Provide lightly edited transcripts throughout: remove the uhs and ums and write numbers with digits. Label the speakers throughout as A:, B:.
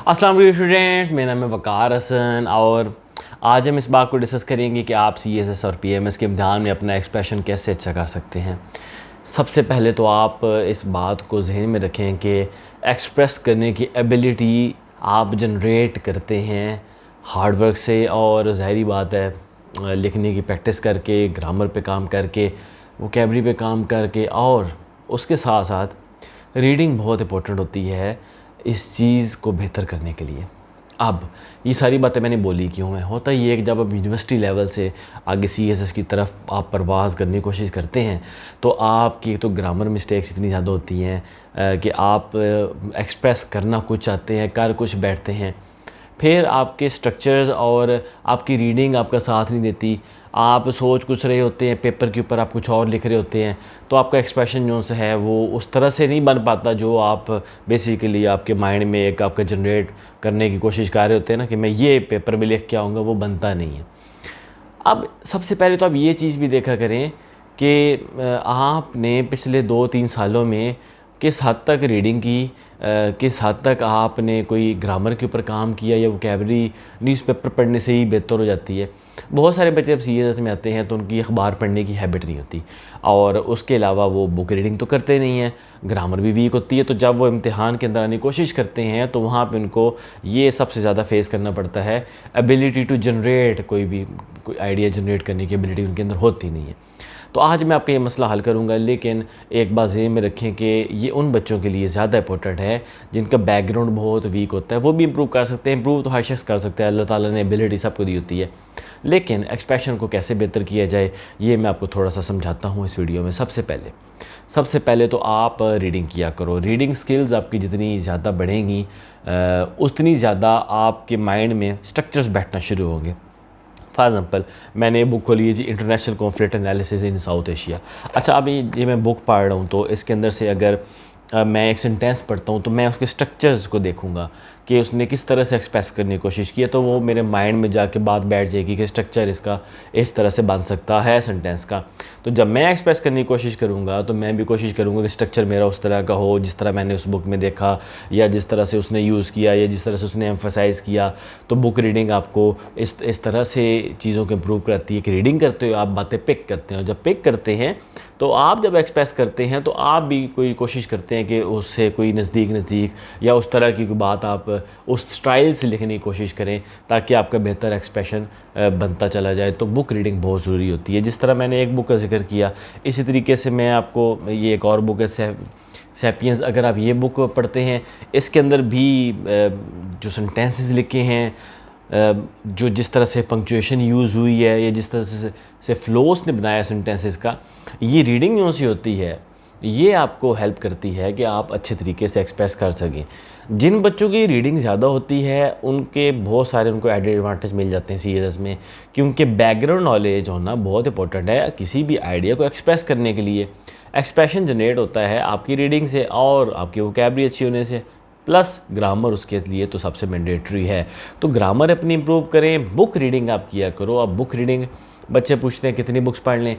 A: अस्सलाम वालेकुम स्टूडेंट्स, मेरा नाम है वकार हसन और आज हम इस बात को डिस्कस करेंगे कि आप CSS और PMS के इम्तिहान में अपना एक्सप्रेशन कैसे अच्छा कर सकते हैं। सबसे पहले तो आप इस बात को जहन में रखें कि एक्सप्रेस करने की एबिलिटी आप जनरेट करते हैं हार्ड वर्क से, और ज़ाहिरी बात है लिखने की प्रैक्टिस करके, ग्रामर पे काम करके, वोकैबुलरी पे काम करके, और उसके साथ साथ रीडिंग बहुत इंपॉर्टेंट होती है इस चीज़ को बेहतर करने के लिए। अब ये सारी बातें मैंने बोली क्यों है, होता ये है कि जब आप यूनिवर्सिटी लेवल से आगे CSS की तरफ आप परवाज़ करने की कोशिश करते हैं तो आपकी तो ग्रामर मिस्टेक्स इतनी ज़्यादा होती हैं कि आप एक्सप्रेस करना कुछ चाहते हैं, कर कुछ बैठते हैं, फिर आपके स्ट्रक्चर्स और आपकी रीडिंग आपका साथ नहीं देती। आप सोच कुछ रहे होते हैं, पेपर के ऊपर आप कुछ और लिख रहे होते हैं, तो आपका एक्सप्रेशन जो है वो उस तरह से नहीं बन पाता जो आप बेसिकली आपके माइंड में एक आपका जनरेट करने की कोशिश कर रहे होते हैं ना, कि मैं ये पेपर में लिख के आऊँगा, वो बनता नहीं है। अब सबसे पहले तो आप ये चीज़ भी देखा करें कि आपने पिछले 2-3 सालों में किस हद तक रीडिंग की, किस हद तक आपने कोई ग्रामर के ऊपर काम किया, या वोकैबुलरी न्यूज़पेपर पढ़ने से ही बेहतर हो जाती है। बहुत सारे बच्चे जब CSS में आते हैं तो उनकी अखबार पढ़ने की हैबिट नहीं होती, और उसके अलावा वो बुक रीडिंग तो करते नहीं हैं, ग्रामर भी वीक होती है। तो जब वो इम्तिहान के अंदर आने की कोशिश करते हैं तो वहाँ पे उनको ये सबसे ज़्यादा फेस करना पड़ता है, एबिलिटी टू जनरेट, कोई आइडिया जनरेट करने की एबिलिटी उनके अंदर होती नहीं है। तो आज मैं आपका ये मसला हल करूँगा, लेकिन एक बात ज़हन में रखें कि ये उन बच्चों के लिए ज़्यादा इंपॉर्टेंट है जिनका बैकग्राउंड बहुत वीक होता है। वो भी इम्प्रूव कर सकते हैं, इम्प्रूव तो हर शख्स कर सकता है, अल्लाह ताला ने एबिलिटी सबको दी होती है, लेकिन एक्सप्रेशन को कैसे बेहतर किया जाए ये मैं आपको थोड़ा सा समझाता हूँ इस वीडियो में। सबसे पहले तो आप रीडिंग किया करो। रीडिंग स्किल्स आपकी जितनी ज़्यादा बढ़ेंगी उतनी ज़्यादा आपके माइंड में स्ट्रक्चर्स बैठना शुरू होंगे। फॉर एग्ज़ाम्पल मैंने बुक खोली है जी, international conflict analysis in South Asia. अच्छा, अभी ये मैं बुक पढ़ रहा हूँ तो इसके अंदर से अगर मैं एक सेंटेंस पढ़ता हूँ तो मैं उसके स्ट्रक्चर्स को देखूँगा कि उसने किस तरह से एक्सप्रेस करने की कोशिश की है, तो वो मेरे माइंड में जाके बात बैठ जाएगी कि स्ट्रक्चर इसका इस तरह से बन सकता है सेंटेंस का। तो जब मैं एक्सप्रेस करने की कोशिश करूँगा तो मैं भी कोशिश करूँगा कि स्ट्रक्चर मेरा उस तरह का हो जिस तरह मैंने उस बुक में देखा, या जिस तरह से उसने यूज़ किया, या जिस तरह से उसने एम्फसाइज़ किया। तो बुक रीडिंग आपको इस तरह से चीज़ों को इम्प्रूव करती है कि रीडिंग करते हो आप बातें पिक करते हैं, और जब पिक करते हैं तो आप जब एक्सप्रेस करते हैं तो आप भी कोई कोशिश करते हैं कि उससे कोई नज़दीक या उस तरह की कोई बात आप उस स्टाइल से लिखने की कोशिश करें ताकि आपका बेहतर एक्सप्रेशन बनता चला जाए। तो बुक रीडिंग बहुत ज़रूरी होती है। जिस तरह मैंने एक बुक का जिक्र किया, इसी तरीके से मैं आपको ये एक और बुक है सैपियंस। अगर आप ये बुक पढ़ते हैं, इसके अंदर भी जो सेंटेंसेस लिखे हैं, जो जिस तरह से पंक्चुएशन यूज़ हुई है, या जिस तरह से फ्लोस ने बनाया सेंटेंसेस का, ये रीडिंग जो सी होती है ये आपको हेल्प करती है कि आप अच्छे तरीके से एक्सप्रेस कर सकें। जिन बच्चों की रीडिंग ज़्यादा होती है उनके बहुत सारे उनको एडेड एडवांटेज मिल जाते हैं CSS में, क्योंकि बैकग्राउंड नॉलेज होना बहुत इंपॉर्टेंट है किसी भी आइडिया को एक्सप्रेस करने के लिए। एक्सप्रेशन जनरेट होता है आपकी रीडिंग से और आपकी वोकैबुलरी अच्छी होने से, प्लस ग्रामर उसके लिए तो सबसे मैंडेटरी है। तो ग्रामर अपनी इम्प्रूव करें, बुक रीडिंग आप किया करो। अब बुक रीडिंग बच्चे पूछते हैं कितनी बुक्स पढ़ लें।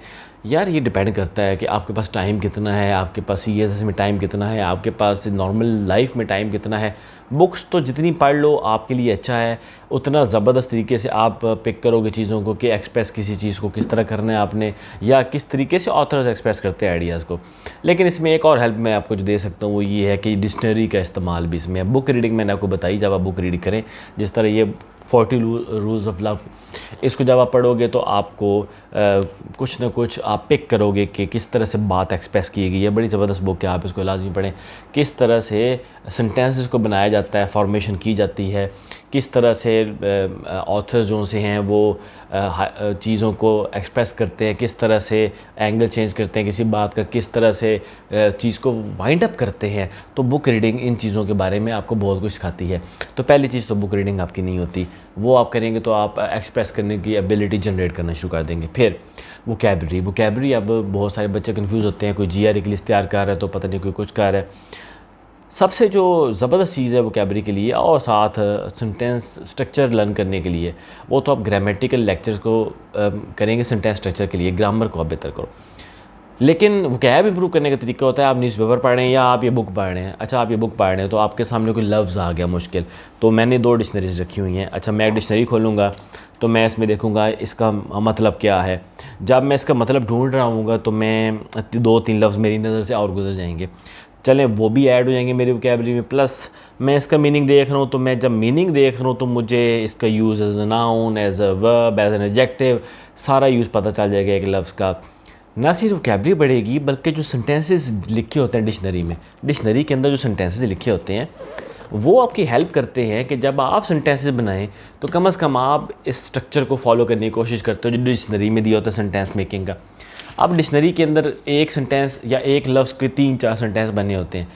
A: यार ये डिपेंड करता है कि आपके पास टाइम कितना है, आपके पास CSS में टाइम कितना है, आपके पास नॉर्मल लाइफ में टाइम कितना है। बुक्स तो जितनी पढ़ लो आपके लिए अच्छा है, उतना ज़बरदस्त तरीके से आप पिक करोगे चीज़ों को कि एक्सप्रेस किसी चीज़ को किस तरह करना है आपने, या किस तरीके से ऑथर्स एक्सप्रेस करते हैं आइडियाज़ को। लेकिन इसमें एक और हेल्प मैं आपको जो दे सकता हूँ वो ये है कि डिक्शनरी का इस्तेमाल भी इसमें है। बुक रीडिंग मैंने आपको बताई, जब आप बुक रीडिंग करें, जिस तरह ये 40 रूल्स ऑफ लव, इसको जब आप पढ़ोगे तो आपको कुछ ना कुछ आप पिक करोगे कि किस तरह से बात एक्सप्रेस की गई है। बड़ी ज़बरदस्त बुक है, आप इसको लाजमी पढ़ें। किस तरह से सेंटेंसेस को बनाया जाता है, फॉर्मेशन की जाती है, किस तरह से ऑथर्स जो से हैं वो चीज़ों को एक्सप्रेस करते हैं, किस तरह से एंगल चेंज करते हैं किसी बात का, किस तरह से चीज़ को वाइंड अप करते हैं। तो बुक रीडिंग इन चीज़ों के बारे में आपको बहुत कुछ सिखाती है। तो पहली चीज़ तो बुक रीडिंग आपकी नहीं होती, वो आप करेंगे तो आप एक्सप्रेस करने की एबिलिटी जनरेट करना शुरू कर देंगे। फिर वोकैबुलरी अब बहुत सारे बच्चे कंफ्यूज होते हैं, कोई GRE के लिस्ट तैयार कर रहा है तो पता नहीं कोई कुछ कर रहा है। सबसे जो ज़बरदस्त चीज़ है वोकैबुलरी के लिए और साथ सेंटेंस स्ट्रक्चर लर्न करने के लिए, वो तो आप ग्रामेटिकल लेक्चर्स को करेंगे सेंटेंस स्ट्रक्चर के लिए, ग्रामर को आप बेहतर करो। लेकिन वोकैब इंप्रूव करने का तरीका होता है आप न्यूज़पेपर पढ़ रहे हैं या आप ये बुक पढ़ रहे हैं। अच्छा, आप ये बुक पढ़ रहे हैं तो आपके सामने कोई लफ्ज़ आ गया मुश्किल, तो मैंने 2 डिक्शनरीज रखी हुई हैं। अच्छा, मैं एक डिक्शनरी खोलूँगा तो मैं इसमें देखूँगा इसका मतलब क्या है। जब मैं इसका मतलब ढूंढ रहा हूँगा तो मैं 2-3 लफ्ज़ मेरी नज़र से और गुजर जाएंगे, चलें वो भी ऐड हो जाएंगे मेरी वोकैबलरी में। प्लस मैं इसका मीनिंग देख रहा हूँ, तो मैं जब मीनिंग देख रहा हूँ तो मुझे इसका use as a noun, as a verb, as an adjective, सारा यूज़ पता चल जाएगा एक लफ्ज़ का। ना सिर्फ वोकैबलरी बढ़ेगी बल्कि जो सेंटेंसेस लिखे होते हैं डिक्शनरी में, डिक्शनरी के अंदर जो सेंटेंसेस लिखे होते हैं वो आपकी हेल्प करते हैं कि जब आप सेंटेंसेस बनाएं तो कम से कम आप इस स्ट्रक्चर को फॉलो करने की कोशिश करते हो जो डिक्शनरी में दिया होता है सेंटेंस मेकिंग का। अब डिक्शनरी के अंदर एक सेंटेंस या एक लफ्ज़ के 3-4 सेंटेंस बने होते हैं।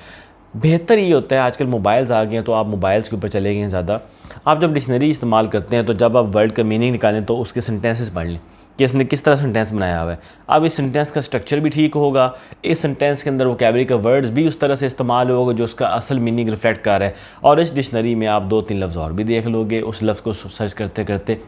A: बेहतर ये होता है, आजकल मोबाइल्स आ गए हैं तो आप मोबाइल्स के ऊपर चले गए हैं ज़्यादा। आप जब डिक्शनरी इस्तेमाल करते हैं तो जब आप वर्ड का मीनिंग निकालें तो उसके सेंटेंसेस पढ़ लें कि इसने किस तरह सेंटेंस बनाया हुआ है। अब इस सेंटेंस का स्ट्रक्चर भी ठीक होगा, इस सेंटेंस के अंदर वोकैबलरी का वर्ड्स भी उस तरह से इस्तेमाल होगा जो उसका असल मीनिंग रिफ्लेक्ट कर रहा है। और इस डिक्शनरी में आप 2-3 लफ्ज़ और भी देख लोगे उस लफ्ज़ को सर्च करते करते।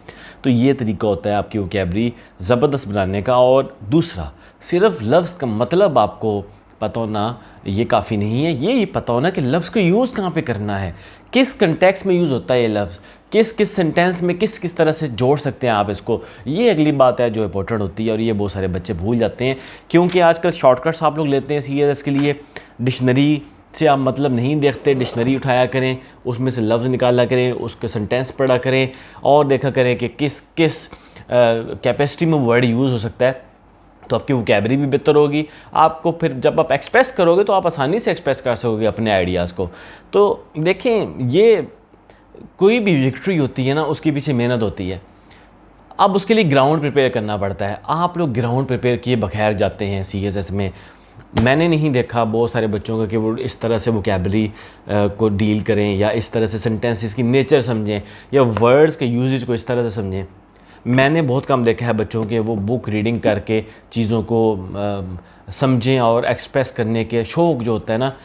A: तो ये तरीका होता है आपकी वोकैबलरी ज़बरदस्त बनाने का। और दूसरा, सिर्फ लफ्ज़ का मतलब आपको पता होना ये काफ़ी नहीं है, ये पता होना कि लफ्ज़ को यूज़ कहाँ पे करना है, किस कंटेक्स्ट में यूज़ होता है ये लफ्ज़, किस किस सेंटेंस में किस किस तरह से जोड़ सकते हैं आप इसको। ये अगली बात है जो इंपॉर्टेंट होती है और ये बहुत सारे बच्चे भूल जाते हैं क्योंकि आजकल शॉर्टकट्स आप लोग लेते हैं CSS के लिए। डिक्शनरी से आप मतलब नहीं देखते, डिक्शनरी उठाया करें, उसमें से लफ्ज़ निकाला करें, उसके सेंटेंस पढ़ा करें और देखा करें कि किस किस कैपेसिटी में वर्ड यूज़ हो सकता है, तो आपकी वोकैबलरी भी बेहतर होगी। आपको फिर जब आप एक्सप्रेस करोगे तो आप आसानी से एक्सप्रेस कर सकोगे अपने आइडियाज़ को। तो देखें, ये कोई भी विक्ट्री होती है ना उसके पीछे मेहनत होती है। अब उसके लिए ग्राउंड प्रिपेयर करना पड़ता है। आप लोग ग्राउंड प्रिपेयर किए बगैर जाते हैं CSS में। मैंने नहीं देखा बहुत सारे बच्चों का कि वो इस तरह से वोकैबलरी को डील करें या इस तरह से सेंटेंसेस की नेचर समझें या वर्ड्स के यूजेज को इस तरह से समझें। मैंने बहुत कम देखा है बच्चों के वो बुक रीडिंग करके चीज़ों को समझें और एक्सप्रेस करने के शौक़ जो होता है ना,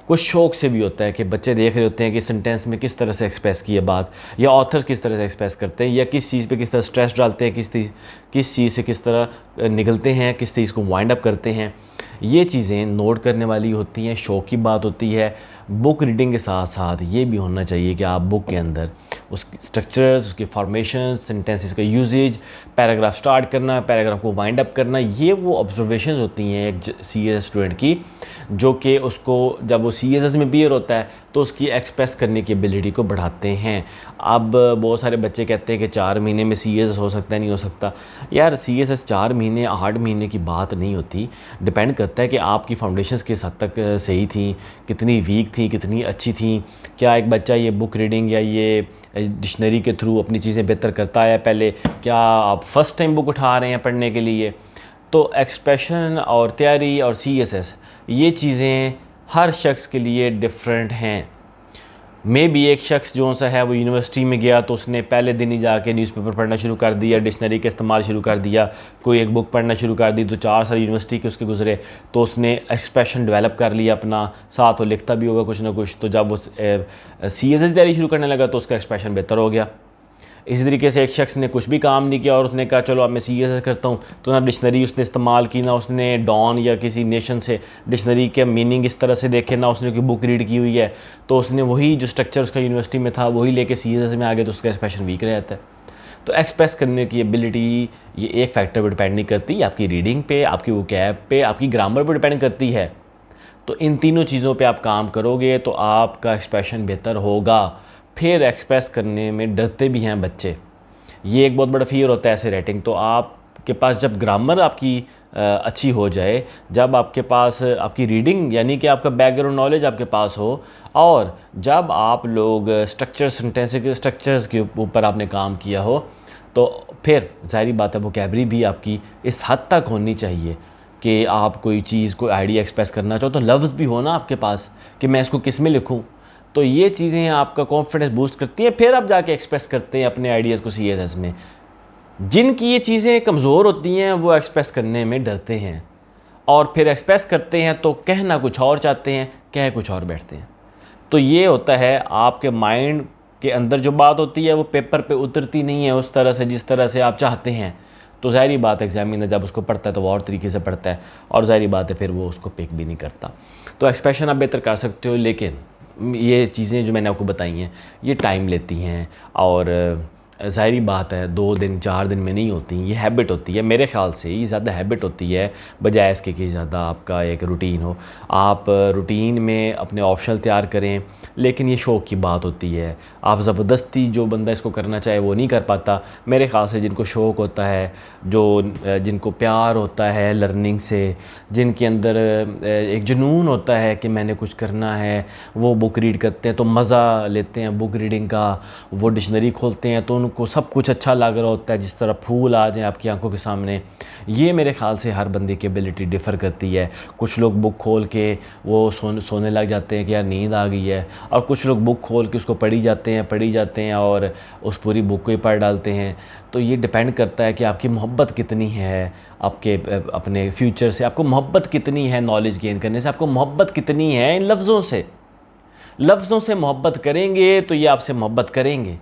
A: कुछ शौक़ से भी होता है कि बच्चे देख रहे होते हैं कि सेंटेंस में किस तरह से एक्सप्रेस की है बात, या ऑथर्स किस तरह से एक्सप्रेस करते हैं, या किस चीज़ पे किस तरह स्ट्रेस डालते हैं, किस चीज़ से किस तरह निकलते हैं, किस चीज़ को वाइंड अप करते हैं। ये चीज़ें नोट करने वाली होती हैं, शौक़ की बात होती है। बुक रीडिंग के साथ साथ ये भी होना चाहिए कि आप बुक के अंदर उसकी स्ट्रक्चर्स, उसके फॉर्मेशन, सेंटेंसेस का यूजेज, पैराग्राफ स्टार्ट करना, पैराग्राफ को वाइंड अप करना, ये वो ऑब्जर्वेशंस होती हैं एक CSS स्टूडेंट की, जो कि उसको जब वो CSS में बियर होता है तो उसकी एक्सप्रेस करने की एबिलिटी को बढ़ाते हैं। अब बहुत सारे बच्चे कहते हैं कि 4 महीने में CSS हो सकता है, नहीं हो सकता। यार CSS 4 महीने 8 महीने की बात नहीं होती, डिपेंड करता है कि आपकी फाउंडेशंस किस हद तक सही थी, कितनी वीक थी, कितनी अच्छी थी। क्या एक बच्चा ये बुक रीडिंग या ये डिक्शनरी के थ्रू अपनी चीज़ें बेहतर करता है पहले, क्या आप फर्स्ट टाइम बुक उठा रहे हैं पढ़ने के लिए। तो एक्सप्रेशन और तैयारी और CSS ये चीज़ें हर शख्स के लिए डिफरेंट हैं। मे भी एक शख्स जो सा है वो यूनिवर्सिटी में गया तो उसने पहले दिन ही जाके न्यूज़पेपर पढ़ना शुरू कर दिया, डिक्शनरी का इस्तेमाल शुरू कर दिया, कोई एक बुक पढ़ना शुरू कर दी, तो 4 साल यूनिवर्सिटी के उसके गुजरे तो उसने एक्सप्रेशन डेवलप कर लिया अपना, साथ वो लिखता भी होगा कुछ ना कुछ। तो जब वो CSS तैयारी शुरू करने लगा तो उसका एक्सप्रेशन बेहतर हो गया। इसी तरीके से एक शख्स ने कुछ भी काम नहीं किया और उसने कहा चलो अब मैं CSS करता हूँ, तो ना डिक्शनरी उसने इस्तेमाल की, ना उसने डॉन या किसी नेशन से डिक्शनरी के मीनिंग इस तरह से देखे, ना उसने कोई बुक रीड की हुई है, तो उसने वही जो स्ट्रक्चर उसका यूनिवर्सिटी में था वही लेके CSS में आ गया, तो उसका एक्सप्रेशन वीक रहता है। तो एक्सप्रेस करने की एबिलिटी ये एक फैक्टर पर डिपेंड नहीं करती, आपकी रीडिंग पे, आपकी वोकैब पे, आपकी ग्रामर पर डिपेंड करती है। तो इन तीनों चीज़ों पे आप काम करोगे तो आपका एक्सप्रेशन बेहतर होगा। फिर एक्सप्रेस करने में डरते भी हैं बच्चे, ये एक बहुत बड़ा फियर होता है ऐसे राइटिंग। तो आपके पास जब ग्रामर आपकी अच्छी हो जाए, जब आपके पास आपकी रीडिंग यानी कि आपका बैकग्राउंड नॉलेज आपके पास हो, और जब आप लोग स्ट्रक्चर सेंटेंस के स्ट्रक्चर्स के ऊपर आपने काम किया हो, तो फिर ज़ाहिर बात है वोकैबलरी भी आपकी इस हद तक होनी चाहिए कि आप कोई चीज़, कोई आइडिया एक्सप्रेस करना चाहो तो लफ्ज़ भी हो ना आपके पास कि मैं इसको किस में लिखूँ। तो ये चीज़ें आपका कॉन्फिडेंस बूस्ट करती हैं, फिर आप जाके एक्सप्रेस करते हैं अपने आइडियाज़ को CSS में। जिनकी ये चीज़ें कमज़ोर होती हैं वो एक्सप्रेस करने में डरते हैं, और फिर एक्सप्रेस करते हैं तो कहना कुछ और चाहते हैं, कह कुछ और बैठते हैं। तो ये होता है आपके माइंड के अंदर जो बात होती है वो पेपर पे उतरती नहीं है उस तरह से जिस तरह से आप चाहते हैं। तो ज़ाहिरी बात है एग्जामिनर जब उसको पढ़ता है तो वो और तरीके से पढ़ता है, और ज़ाहिरी बात है फिर वो उसको पिक भी नहीं करता। तो एक्सप्रेशन आप बेहतर कर सकते हो, लेकिन ये चीज़ें जो मैंने आपको बताई हैं ये टाइम लेती हैं, और ज़ाहिरी बात है 2 दिन 4 दिन में नहीं होती, ये हैबिट होती है। मेरे ख़्याल से ये ज़्यादा हैबिट होती है बजाय इसके कि ज़्यादा आपका एक रूटीन हो। आप रूटीन में अपने ऑप्शनल तैयार करें, लेकिन ये शौक़ की बात होती है। आप ज़बरदस्ती जो बंदा इसको करना चाहे वो नहीं कर पाता। मेरे ख़्याल से जिनको शौक़ होता है, जिनको प्यार होता है लर्निंग से, जिनके अंदर एक जुनून होता है कि मैंने कुछ करना है, वो बुक रीड करते हैं तो मज़ा लेते हैं बुक रीडिंग का। वो डिक्शनरी खोलते हैं तो उनको सब कुछ अच्छा लग रहा होता है, जिस तरह फूल आ जाए आपकी आंखों के सामने। ये मेरे ख़्याल से हर बंदे की एबिलिटी डिफ़र करती है। कुछ लोग बुक खोल के वो सोने लग जाते हैं कि यार नींद आ गई है, और कुछ लोग बुक खोल के उसको पढ़ी जाते हैं और उस पूरी बुक को ही पढ़ डालते हैं। तो ये डिपेंड करता है कि आपकी मोहब्बत कितनी है आपके अपने फ्यूचर से, आपको मोहब्बत कितनी है नॉलेज गेन करने से, आपको मोहब्बत कितनी है इन लफ्ज़ों से मोहब्बत करेंगे तो ये आपसे मोहब्बत करेंगे,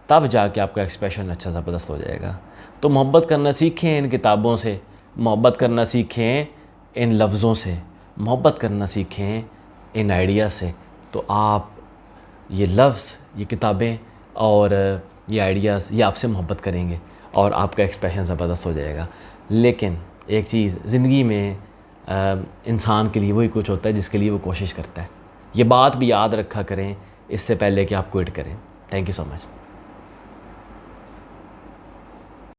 A: तब जाके आपका एक्सप्रेशन अच्छा ज़बरदस्त हो जाएगा। तो मोहब्बत करना सीखें इन किताबों से, मोहब्बत करना सीखें इन लफ्ज़ों से, मोहब्बत करना सीखें इन आइडियाज़ से। तो आप ये लफ्ज़, ये किताबें और ये आइडियाज़ ये आपसे मोहब्बत करेंगे और आपका एक्सप्रेशन ज़बरदस्त हो जाएगा। लेकिन एक चीज़ ज़िंदगी में इंसान के लिए वही कुछ होता है जिसके लिए वो कोशिश करता है। ये बात भी याद रखा करें इससे पहले कि आप क्विट करें। Thank you so much.